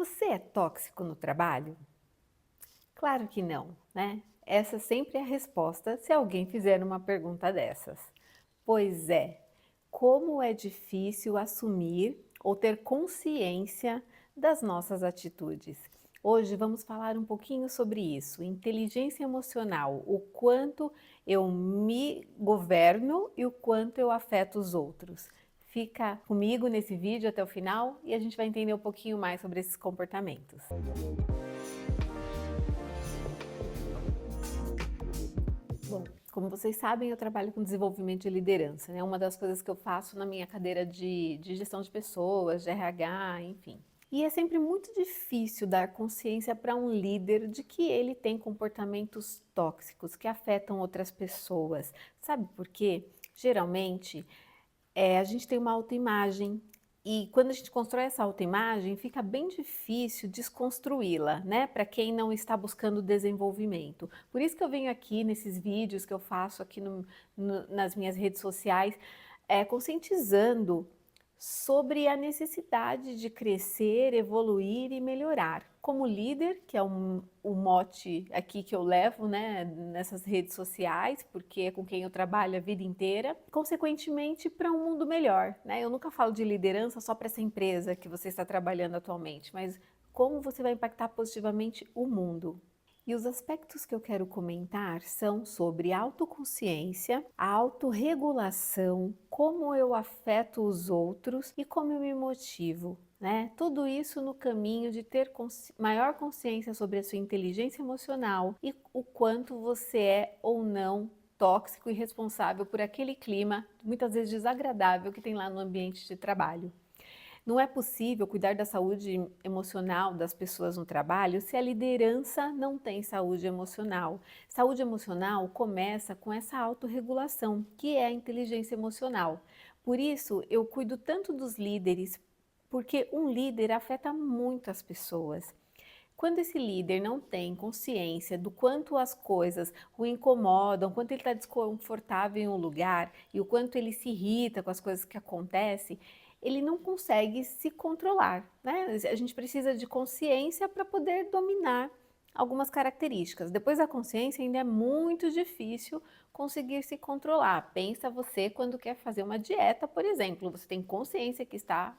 Você é tóxico no trabalho? Claro que não, né? Essa sempre é a resposta se alguém fizer uma pergunta dessas. Pois é, como é difícil assumir ou ter consciência das nossas atitudes. Hoje vamos falar um pouquinho sobre isso, inteligência emocional, o quanto eu me governo e o quanto eu afeto os outros. Fica comigo nesse vídeo até o final e a gente vai entender um pouquinho mais sobre esses comportamentos. Bom, como vocês sabem, eu trabalho com desenvolvimento de liderança, né? Uma das coisas que eu faço na minha cadeira de gestão de pessoas, de RH, enfim. E é sempre muito difícil dar consciência para um líder de que ele tem comportamentos tóxicos que afetam outras pessoas. Sabe por quê? Geralmente, a gente tem uma autoimagem e quando a gente constrói essa autoimagem, fica bem difícil desconstruí-la, né? Para quem não está buscando desenvolvimento. Por isso que eu venho aqui nesses vídeos que eu faço aqui nas minhas redes sociais, conscientizando sobre a necessidade de crescer, evoluir e melhorar. Como líder, que é o mote aqui que eu levo, né, nessas redes sociais, porque é com quem eu trabalho a vida inteira, consequentemente para um mundo melhor, né? Eu nunca falo de liderança só para essa empresa que você está trabalhando atualmente, mas como você vai impactar positivamente o mundo. E os aspectos que eu quero comentar são sobre autoconsciência, autorregulação, como eu afeto os outros e como eu me motivo, né? Tudo isso no caminho de ter maior consciência sobre a sua inteligência emocional e o quanto você é ou não tóxico e responsável por aquele clima, muitas vezes desagradável, que tem lá no ambiente de trabalho. Não é possível cuidar da saúde emocional das pessoas no trabalho se a liderança não tem saúde emocional. Saúde emocional começa com essa autorregulação, que é a inteligência emocional. Por isso, eu cuido tanto dos líderes, porque um líder afeta muito as pessoas. Quando esse líder não tem consciência do quanto as coisas o incomodam, quanto ele está desconfortável em um lugar e o quanto ele se irrita com as coisas que acontecem, ele não consegue se controlar, né? A gente precisa de consciência para poder dominar algumas características. Depois da consciência ainda é muito difícil conseguir se controlar. Pensa você quando quer fazer uma dieta, por exemplo, você tem consciência que está,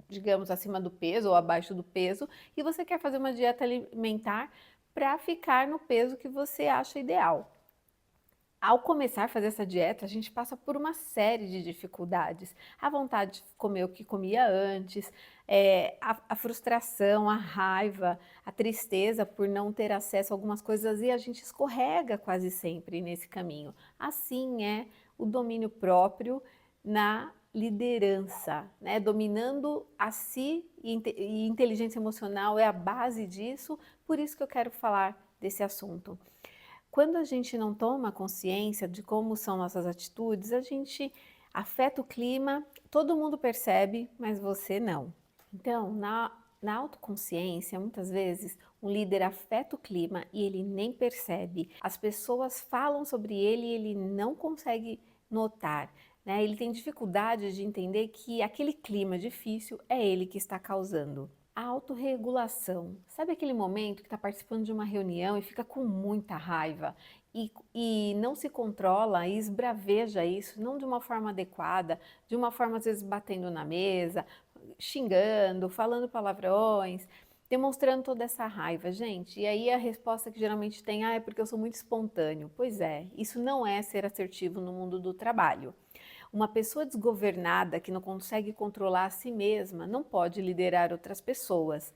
digamos, acima do peso ou abaixo do peso e você quer fazer uma dieta alimentar para ficar no peso que você acha ideal. Ao começar a fazer essa dieta, a gente passa por uma série de dificuldades. A vontade de comer o que comia antes, a frustração, a raiva, a tristeza por não ter acesso a algumas coisas e a gente escorrega quase sempre nesse caminho. Assim é o domínio próprio na liderança, né? Dominando a si e inteligência emocional é a base disso, por isso que eu quero falar desse assunto. Quando a gente não toma consciência de como são nossas atitudes, a gente afeta o clima, todo mundo percebe, mas você não. Então, na autoconsciência, muitas vezes, um líder afeta o clima e ele nem percebe. As pessoas falam sobre ele e ele não consegue notar, né? Ele tem dificuldade de entender que aquele clima difícil é ele que está causando. A autorregulação. Sabe aquele momento que está participando de uma reunião e fica com muita raiva e não se controla e esbraveja isso, não de uma forma adequada, de uma forma às vezes batendo na mesa, xingando, falando palavrões, demonstrando toda essa raiva, gente. E aí a resposta que geralmente tem, é porque eu sou muito espontâneo. Pois é, isso não é ser assertivo no mundo do trabalho. Uma pessoa desgovernada que não consegue controlar a si mesma não pode liderar outras pessoas.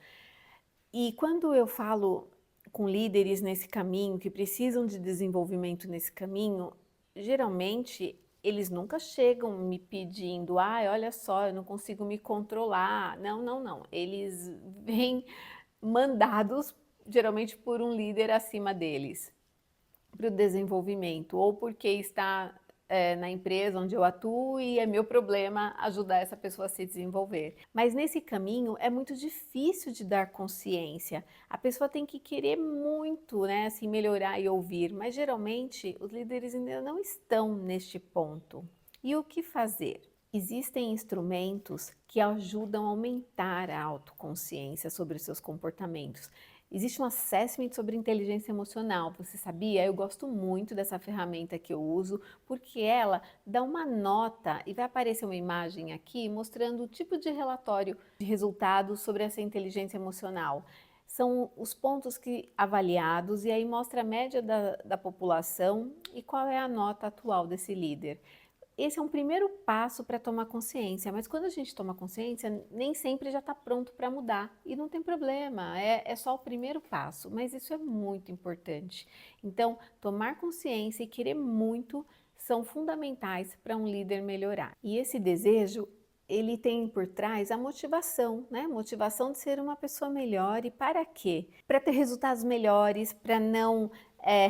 E quando eu falo com líderes nesse caminho, que precisam de desenvolvimento nesse caminho, geralmente eles nunca chegam me pedindo, olha só, eu não consigo me controlar. Não, não, não. Eles vêm mandados geralmente por um líder acima deles para o desenvolvimento, ou porque está na empresa onde eu atuo e é meu problema ajudar essa pessoa a se desenvolver. Mas nesse caminho é muito difícil de dar consciência. A pessoa tem que querer muito, né, assim, melhorar e ouvir, mas geralmente os líderes ainda não estão neste ponto. E o que fazer? Existem instrumentos que ajudam a aumentar a autoconsciência sobre os seus comportamentos. Existe um assessment sobre inteligência emocional, você sabia? Eu gosto muito dessa ferramenta que eu uso, porque ela dá uma nota e vai aparecer uma imagem aqui mostrando o tipo de relatório de resultados sobre essa inteligência emocional. São os pontos que avaliados e aí mostra a média da população e qual é a nota atual desse líder. Esse é um primeiro passo para tomar consciência, mas quando a gente toma consciência, nem sempre já está pronto para mudar. E não tem problema, é só o primeiro passo, mas isso é muito importante. Então, tomar consciência e querer muito são fundamentais para um líder melhorar. E esse desejo, ele tem por trás a motivação, né? Motivação de ser uma pessoa melhor e para quê? Para ter resultados melhores, para não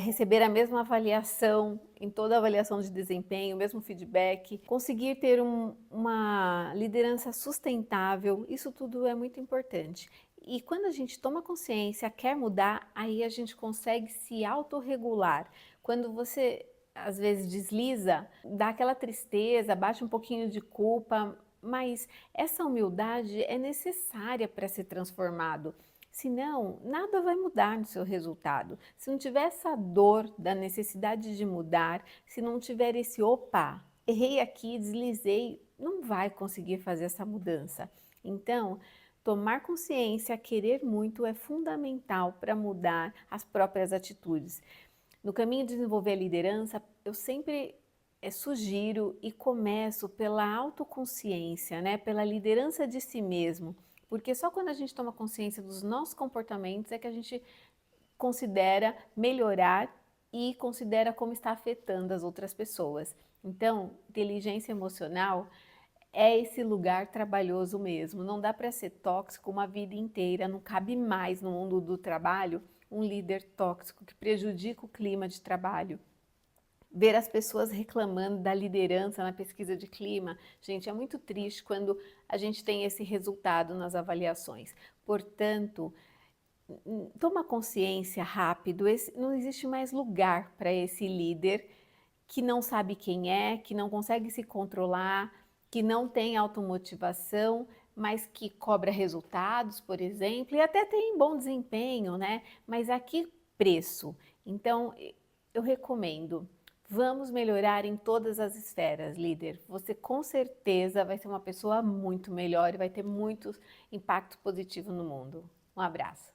receber a mesma avaliação em toda avaliação de desempenho, o mesmo feedback, conseguir ter uma liderança sustentável, isso tudo é muito importante. E quando a gente toma consciência, quer mudar, aí a gente consegue se autorregular. Quando você às vezes desliza, dá aquela tristeza, bate um pouquinho de culpa, mas essa humildade é necessária para ser transformado. Senão, nada vai mudar no seu resultado. Se não tiver essa dor da necessidade de mudar, se não tiver esse opa, errei aqui, deslizei, não vai conseguir fazer essa mudança. Então, tomar consciência, querer muito é fundamental para mudar as próprias atitudes. No caminho de desenvolver a liderança, eu sempre sugiro e começo pela autoconsciência, né? Pela liderança de si mesmo. Porque só quando a gente toma consciência dos nossos comportamentos é que a gente considera melhorar e considera como está afetando as outras pessoas. Então, inteligência emocional é esse lugar trabalhoso mesmo. Não dá para ser tóxico uma vida inteira, não cabe mais no mundo do trabalho um líder tóxico que prejudica o clima de trabalho. Ver as pessoas reclamando da liderança na pesquisa de clima, gente, é muito triste quando a gente tem esse resultado nas avaliações. Portanto, toma consciência rápido, não existe mais lugar para esse líder que não sabe quem é, que não consegue se controlar, que não tem automotivação, mas que cobra resultados, por exemplo, e até tem bom desempenho, né? Mas a que preço? Então, eu recomendo. Vamos melhorar em todas as esferas, líder. Você com certeza vai ser uma pessoa muito melhor e vai ter muito impacto positivo no mundo. Um abraço.